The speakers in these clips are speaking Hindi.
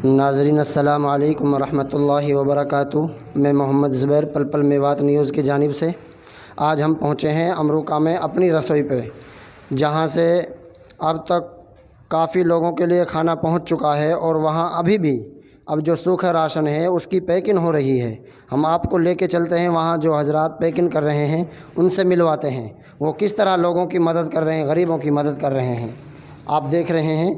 नाज़रीन अस्सलाम वालेकुम रहमतुल्लाहि व बरकातुहू। मैं मोहम्मद ज़ुबैर पल पल मेवात न्यूज़ की जानिब से आज हम पहुँचे हैं अमरुका में अपनी रसोई पे, जहाँ से अब तक काफ़ी लोगों के लिए खाना पहुँच चुका है और वहाँ अभी भी अब जो सूखा राशन है उसकी पैकिंग हो रही है। हम आपको लेके चलते हैं वहाँ जो हजरात पैकिंग कर रहे हैं, उनसे मिलवाते हैं वो किस तरह लोगों की मदद कर रहे हैं, गरीबों की मदद कर रहे हैं। आप देख रहे हैं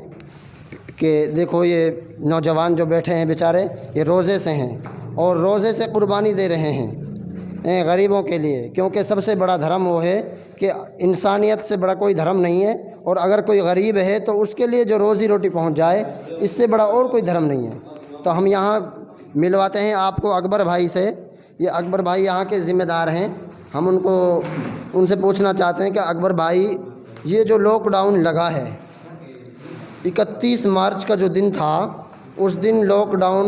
कि देखो ये नौजवान जो बैठे हैं बेचारे, ये रोज़े से हैं और रोज़े से कुर्बानी दे रहे हैं गरीबों के लिए, क्योंकि सबसे बड़ा धर्म वो है कि इंसानियत से बड़ा कोई धर्म नहीं है। और अगर कोई गरीब है तो उसके लिए जो रोज़ी रोटी पहुंच जाए, इससे बड़ा और कोई धर्म नहीं है। तो हम यहाँ मिलवाते हैं आपको अकबर भाई से। ये अकबर भाई यहाँ के ज़िम्मेदार हैं। हम उनसे पूछना चाहते हैं कि अकबर भाई, ये जो लॉकडाउन लगा है 31 मार्च का जो दिन था, उस दिन लॉकडाउन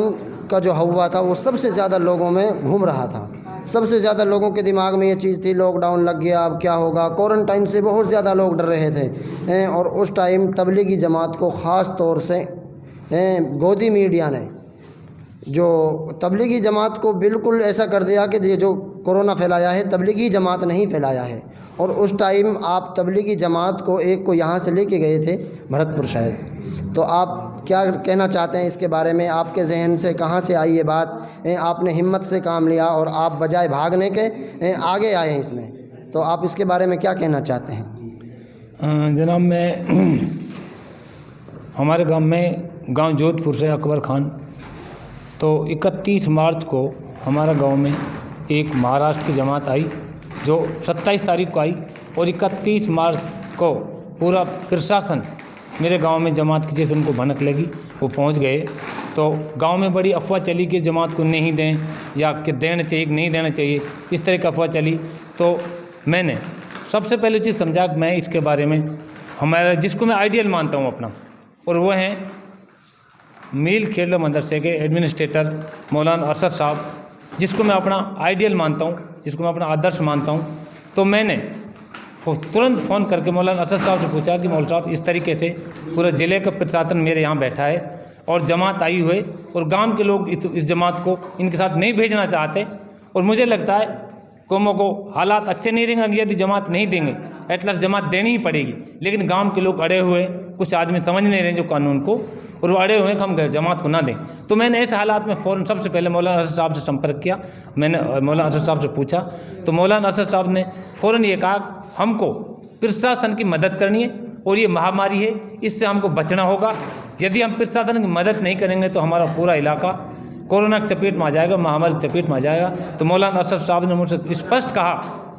का जो हुआ था वो सबसे ज़्यादा लोगों में घूम रहा था। सबसे ज़्यादा लोगों के दिमाग में ये चीज़ थी लॉकडाउन लग गया अब क्या होगा। क्वारंटाइन से बहुत ज़्यादा लोग डर रहे थे और उस टाइम तबलीगी जमात को ख़ास तौर से गोदी मीडिया ने जो तबलीगी जमात को बिल्कुल ऐसा कर दिया कि ये जो कोरोना फैलाया है तबलीगी जमात नहीं फैलाया है। और उस टाइम आप तबलीगी जमात को एक को यहाँ से लेके गए थे भरतपुर शायद। तो आप क्या कहना चाहते हैं इसके बारे में? आपके जहन से कहाँ से आई ये बात? आपने हिम्मत से काम लिया और आप बजाय भागने के आगे आए हैं इसमें, तो आप इसके बारे में क्या कहना चाहते हैं? जनाब, मैं हमारे गांव जोधपुर से अकबर खान। तो 31 मार्च को हमारा गांव में एक महाराष्ट्र की जमात आई जो 27 तारीख को आई और 31 मार्च को पूरा प्रशासन मेरे गांव में जमात की जैसे उनको भनक लगी वो पहुंच गए। तो गांव में बड़ी अफवाह चली कि जमात को नहीं दें या कि देना चाहिए कि नहीं देना चाहिए, इस तरह की अफवाह चली। तो मैंने सबसे पहले चीज़ समझा कि मैं इसके बारे में हमारा जिसको मैं आइडियल मानता हूँ अपना, और वो हैं मील खेलो मदरसे के एडमिनिस्ट्रेटर मौलाना अरशद साहब, जिसको मैं अपना आइडियल मानता हूँ, जिसको मैं अपना आदर्श मानता हूँ। तो मैंने तुरंत फ़ोन करके मौलाना अरशद साहब से पूछा कि मौलाना साहब, इस तरीके से पूरा ज़िले का प्रशासन मेरे यहाँ बैठा है और जमात आई हुई और गांव के लोग इस जमात को इनके साथ नहीं भेजना चाहते, और मुझे लगता है कौमों को हालात अच्छे नहीं रहेंगे यदि जमात नहीं देंगे, एटलास जमात देनी ही पड़ेगी। लेकिन गांव के लोग अड़े हुए, कुछ आदमी समझ नहीं रहे जो कानून को, और वो अड़े हुए हैं कि हम जमात को ना दें। तो मैंने ऐसे हालात में फ़ौरन सबसे पहले मौलाना अरशद साहब से संपर्क किया। मैंने मौलाना अरशद साहब से पूछा तो मौलाना अरशद साहब ने फ़ौरन ये कहा हमको प्रशासन की मदद करनी है और ये महामारी है, इससे हमको बचना होगा। यदि हम प्रशासन की मदद नहीं करेंगे तो हमारा पूरा इलाका कोरोना की चपेट में आ जाएगा, महामारी की चपेट में आ जाएगा। तो मौलाना अरशद साहब ने मुझसे स्पष्ट कहा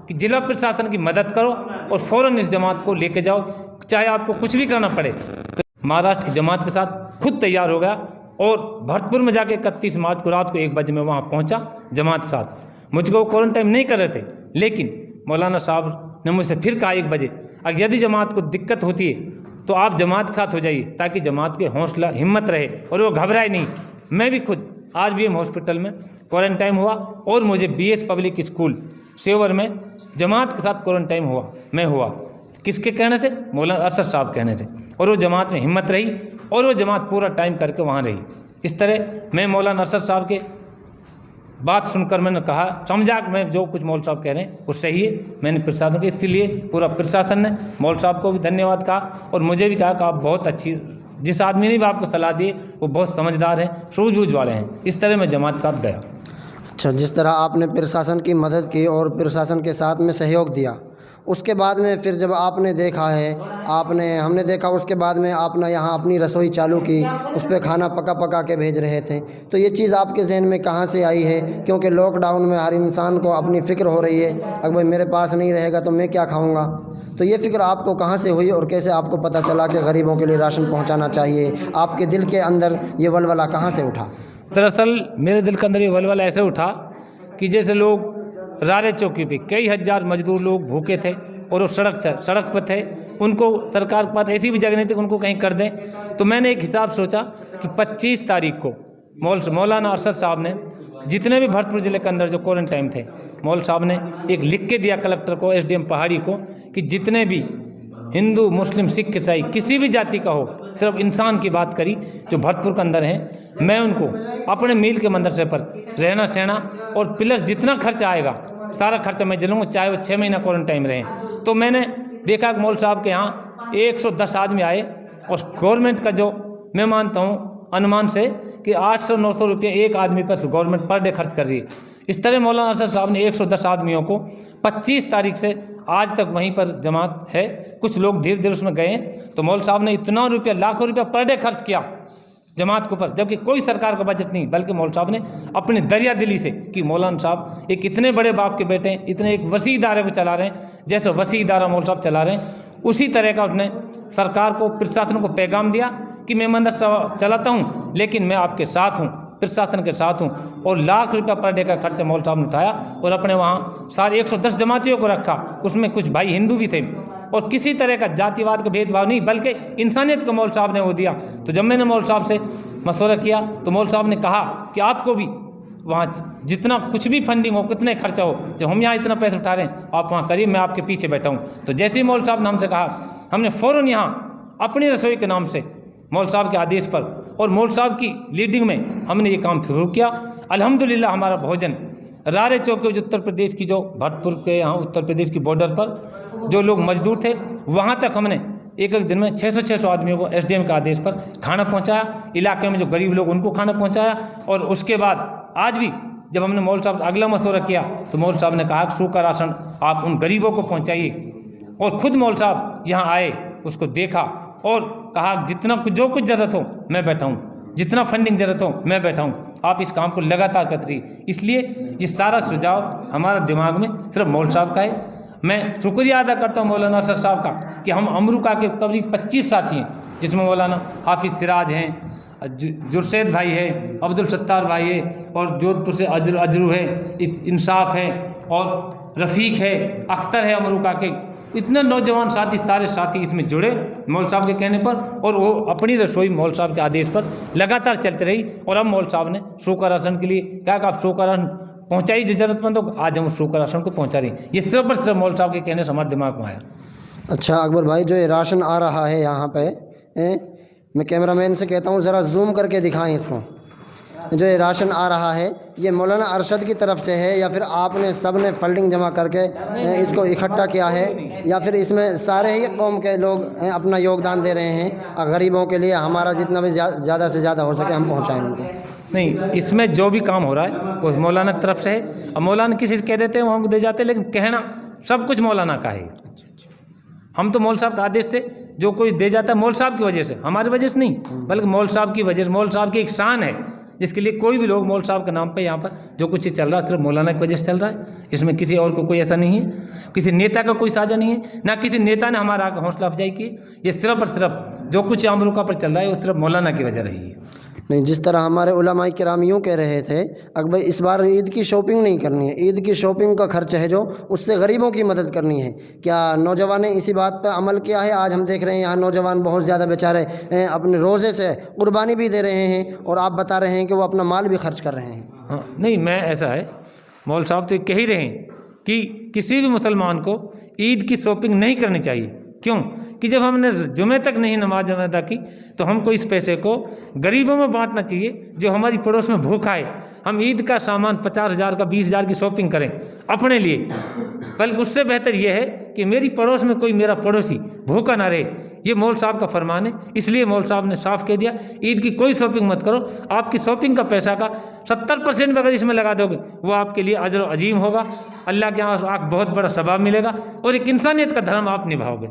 कि जिला प्रशासन की मदद करो और फ़ौरन इस जमात को लेके जाओ, चाहे आपको कुछ भी करना पड़े। तो महाराष्ट्र की जमात के साथ खुद तैयार हो गया और भरतपुर में जाके 31 मार्च को रात को 1 बजे मैं वहाँ पहुँचा जमात के साथ। मुझको क्वारंटाइन नहीं कर रहे थे, लेकिन मौलाना साहब ने मुझसे फिर कहा 1 बजे अगर यदि जमात को दिक्कत होती है तो आप जमात के साथ हो जाइए, ताकि जमात के हौसला हिम्मत रहे और वो घबराए नहीं। मैं भी खुद आज भी हॉस्पिटल में क्वारंटाइन हुआ और मुझे BS पब्लिक स्कूल सेवर में जमात के साथ क्वारंटाइन हुआ। किसके कहने से? मौलाना अरशद साहब कहने से। और वो जमात में हिम्मत रही और वो जमात पूरा टाइम करके वहाँ रही। इस तरह मैं मौलाना अरशद साहब के बात सुनकर मैंने कहा, समझा कि मैं जो कुछ मौल साहब कह रहे हैं वो सही है। मैंने प्रशासन के इसलिए पूरा प्रशासन ने मौल साहब को भी धन्यवाद कहा और मुझे भी कहा कि आप बहुत अच्छी, जिस आदमी ने भी आपको सलाह दी वो बहुत समझदार हैं, सूझबूझ वाले हैं। इस तरह मैं जमात के साथ गया। अच्छा, जिस तरह आपने प्रशासन की मदद की और प्रशासन के साथ में सहयोग दिया, उसके बाद में फिर जब आपने देखा है, हमने देखा उसके बाद में आपने यहाँ अपनी रसोई चालू की, उस पर खाना पका के भेज रहे थे। तो ये चीज़ आपके जहन में कहाँ से आई है? क्योंकि लॉकडाउन में हर इंसान को अपनी फ़िक्र हो रही है, अगर भाई मेरे पास नहीं रहेगा तो मैं क्या खाऊँगा। तो ये फ़िक्र आपको कहाँ से हुई और कैसे आपको पता चला कि गरीबों के लिए राशन पहुँचाना चाहिए? आपके दिल के अंदर ये वलवला कहाँ से उठा? दरअसल मेरे दिल के अंदर ये वलवला ऐसे उठा कि जैसे लोग रारे चौकी पे कई हज़ार मजदूर लोग भूखे थे और वो सड़क पर थे, उनको सरकार के पास ऐसी भी जगह नहीं थी उनको कहीं कर दें। तो मैंने एक हिसाब सोचा कि 25 तारीख को मौलाना अरशद साहब ने जितने भी भरतपुर ज़िले के अंदर जो क्वारंटाइन थे, मौल साहब ने एक लिख के दिया कलेक्टर को, SDM पहाड़ी को, कि जितने भी हिंदू मुस्लिम सिख ईसाई किसी भी जाति का हो, सिर्फ इंसान की बात करी जो भरतपुर के अंदर हैं, मैं उनको अपने मील के मदरसे पर रहना सहना और प्लस जितना खर्चा आएगा सारा खर्चा मैं झेलूँगा, चाहे वो 6 महीना क्वारंटाइन में रहें। तो मैंने देखा कि मौल साहब के यहाँ 110 आदमी आए और गवर्नमेंट का जो मैं मानता हूँ अनुमान से कि 800-900 रुपये एक आदमी पर गवर्नमेंट पर डे खर्च कर रही है। इस तरह मौलाना अरशद साहब ने 110 आदमियों को 25 तारीख से आज तक वहीं पर जमात है। कुछ लोग धीरे धीरे उसमें गए, तो मौल साहब ने इतना रुपया, लाखों रुपया पर डे खर्च किया जमात के ऊपर, जबकि कोई सरकार का बजट नहीं, बल्कि मौल साहब ने अपनी दरिया दिली से कि मौलाना साहब एक इतने बड़े बाप के बेटे हैं, इतने एक वसी इदारे को चला रहे हैं, जैसे वसी इदारा मौल साहब चला रहे हैं, उसी तरह का उसने सरकार को, प्रशासन को पैगाम दिया कि मैं मदरसा चलाता हूँ लेकिन मैं आपके साथ हूँ, प्रशासन के साथ हूँ। और लाख रुपया पर डे का खर्चा मौल साहब ने उठाया और अपने वहाँ सारे 110 जमातियों को रखा, उसमें कुछ भाई हिंदू भी थे और किसी तरह का जातिवाद का भेदभाव नहीं, बल्कि इंसानियत को मौल साहब ने वो दिया। तो जब मैंने मौल साहब से मशवरा किया तो मौल साहब ने कहा कि आपको भी वहाँ जितना कुछ भी फंडिंग हो, कितने खर्चा हो, जब हम यहाँ इतना पैसा उठा रहे हैं आप वहाँ करिए, मैं आपके पीछे बैठा हूँ। तो जैसे ही मौल साहब ने हमसे कहा, हमने फ़ौरन यहाँ अपनी रसोई के नाम से मौल साहब के आदेश पर और मौल साहब की लीडिंग में हमने ये काम शुरू किया। अल्हम्दुलिल्लाह हमारा भोजन रारे चौक के उत्तर प्रदेश की, जो भरतपुर के यहाँ उत्तर प्रदेश की बॉर्डर पर जो लोग मजदूर थे, वहाँ तक हमने एक दिन में 600 आदमियों को एसडीएम के आदेश पर खाना पहुँचाया। इलाके में जो गरीब लोग उनको खाना पहुँचाया। और उसके बाद आज भी जब हमने मौल साहब अगला मशवरा किया तो मौल साहब ने कहा कि सूखा राशन आप उन गरीबों को पहुँचाइए। और ख़ुद मौल साहब यहाँ आए, उसको देखा और कहा जितना कुछ जो कुछ ज़रूरत हो मैं बैठा हूँ, जितना फंडिंग ज़रूरत हो मैं बैठा हूँ, आप इस काम को लगातार करते रहिए। इसलिए ये सारा सुझाव हमारा दिमाग में सिर्फ मौल साहब का है। मैं शुक्रिया अदा करता हूँ मौलाना अरशद साहब का कि हम अमरुका के करीब 25 साथी हैं, जिसमें मौलाना हाफिज़ सिराज हैं, जुरशैद भाई है, अब्दुल सत्तार भाई है, और जोधपुर से अजरू है, इंसाफ है, और रफ़ीक है, अख्तर है अमरुका के। इतने नौजवान साथी, सारे साथी इसमें जुड़े मौल साहब के कहने पर, और वो अपनी रसोई मौल साहब के आदेश पर लगातार चलती रही। और अब मौल साहब ने सूखा राशन के लिए क्या कहा, आप सूखा राशन पहुँचाई जो ज़रूरतमंदों को, आज हम सूखा राशन को पहुँचा रही। ये सिर्फ और सिर्फ मौल साहब के कहने से हमारे दिमाग में आया। अच्छा अकबर भाई, जो ये राशन आ रहा है यहाँ पे, मैं कैमरामैन से कहता हूँ ज़रा जूम करके दिखाएं इसको। जो ये राशन आ रहा है ये मौलाना अरशद की तरफ से है या फिर आपने सब ने फंडिंग जमा करके इसको इकट्ठा किया है, या फिर इसमें सारे ही कौम के लोग अपना योगदान दे रहे हैं गरीबों के लिए? हमारा जितना भी ज़्यादा से ज़्यादा हो सके हम पहुँचाएँ उनको। नहीं, इसमें जो भी काम हो रहा है वो मौलाना की तरफ से है। अब मौलाना किसी से कह देते हैं वो हमको दे जाते हैं, लेकिन कहना सब कुछ मौलाना का है। हम तो मौल साहब के आदेश से जो कोई दे जाता है मौल साहब की वजह से, हमारी वजह से नहीं, बल्कि मौल साहब की वजह से। मौल साहब की एक शान है जिसके लिए कोई भी लोग मौल साहब के नाम पे यहाँ पर जो कुछ चल रहा है सिर्फ मौलाना की वजह से चल रहा है। इसमें किसी और को कोई ऐसा नहीं है, किसी नेता का कोई साझा नहीं है, ना किसी नेता ने हमारा हौसला अफजाई की। ये सिर्फ और सिर्फ जो कुछ अमरुका पर चल रहा है वो सिर्फ मौलाना की वजह रही है। नहीं, जिस तरह हमारे उलमाए किराम यूँ कह रहे थे अकबर इस बार ईद की शॉपिंग नहीं करनी है, ईद की शॉपिंग का खर्च है जो उससे गरीबों की मदद करनी है, क्या नौजवान ने इसी बात पर अमल किया है? आज हम देख रहे हैं यहाँ नौजवान बहुत ज़्यादा बेचारे अपने रोज़े से कुर्बानी भी दे रहे हैं और आप बता रहे हैं कि वो अपना माल भी खर्च कर रहे हैं। हाँ, नहीं, मैं ऐसा है, मौल साहब तो कह ही रहे हैं कि किसी भी मुसलमान को ईद की शॉपिंग नहीं करनी चाहिए। क्यों? कि जब हमने जुमे तक नहीं नमाज अदा की तो हमको इस पैसे को गरीबों में बांटना चाहिए जो हमारी पड़ोस में भूखा है। हम ईद का सामान 50,000 का 20,000 की शॉपिंग करें अपने लिए, बल्कि उससे बेहतर यह है कि मेरी पड़ोस में कोई मेरा पड़ोसी भूखा ना रहे। ये मौल साहब का फरमान है, इसलिए मौल साहब ने साफ कह दिया ईद की कोई शॉपिंग मत करो। आपकी शॉपिंग का पैसा का 70% भी अगर इसमें लगा दोगे वो आपके लिए अजर अजीम होगा, अल्लाह के यहाँ आप बहुत बड़ा सवाब मिलेगा और एक इंसानियत का धर्म आप निभाओगे।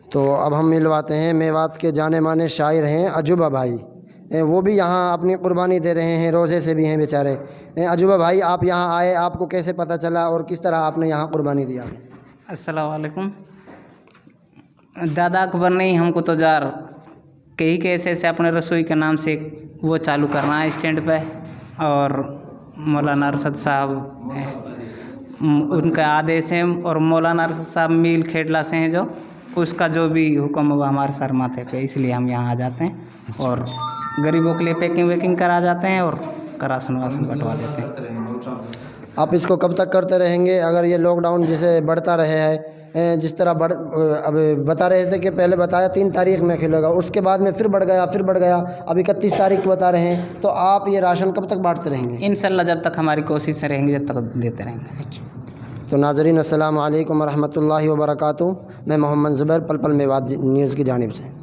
तो अब हम मिलवाते हैं मेवात के जाने माने शायर हैं अजूबा भाई, वो भी यहाँ अपनी कुर्बानी दे रहे हैं, रोज़े से भी हैं बेचारे। अजूबा भाई, आप यहाँ आए, आपको कैसे पता चला और किस तरह आपने यहाँ कुर्बानी दिया? अस्सलाम वालेकुम। दादा अकबर ने हमको तो जार कहीं के ऐसे अपने रसोई के नाम से वो चालू करना है स्टैंड पे, और मौलाना अरशद साहब उनका आदेश है, और मौलाना अरशद साहब मील खेडला से हैं जो उसका जो भी हुक्म हुआ हमारे सर माथे पे, इसलिए हम यहाँ आ जाते हैं और गरीबों के लिए पैकिंग वैकिंग करा जाते हैं और राशन वासन बंटवा देते हैं। आप इसको कब तक करते रहेंगे? अगर ये लॉकडाउन जिसे बढ़ता रहे है जिस तरह अब बता रहे थे कि पहले बताया 3 तारीख में खिलेगा, उसके बाद में फिर बढ़ गया, अब 31 तारीख को बता रहे हैं। तो आप ये राशन कब तक बांटते रहेंगे? इंशाल्लाह जब तक हमारी कोशिश रहेंगी जब तक देते रहेंगे। तो नाज़रीन, अस्सलाम वालेकुम रहमतुल्लाहि व बरकातुहू। मैं मोहम्मद ज़ुबैर, पल पल मेवात न्यूज़ की जानिब से।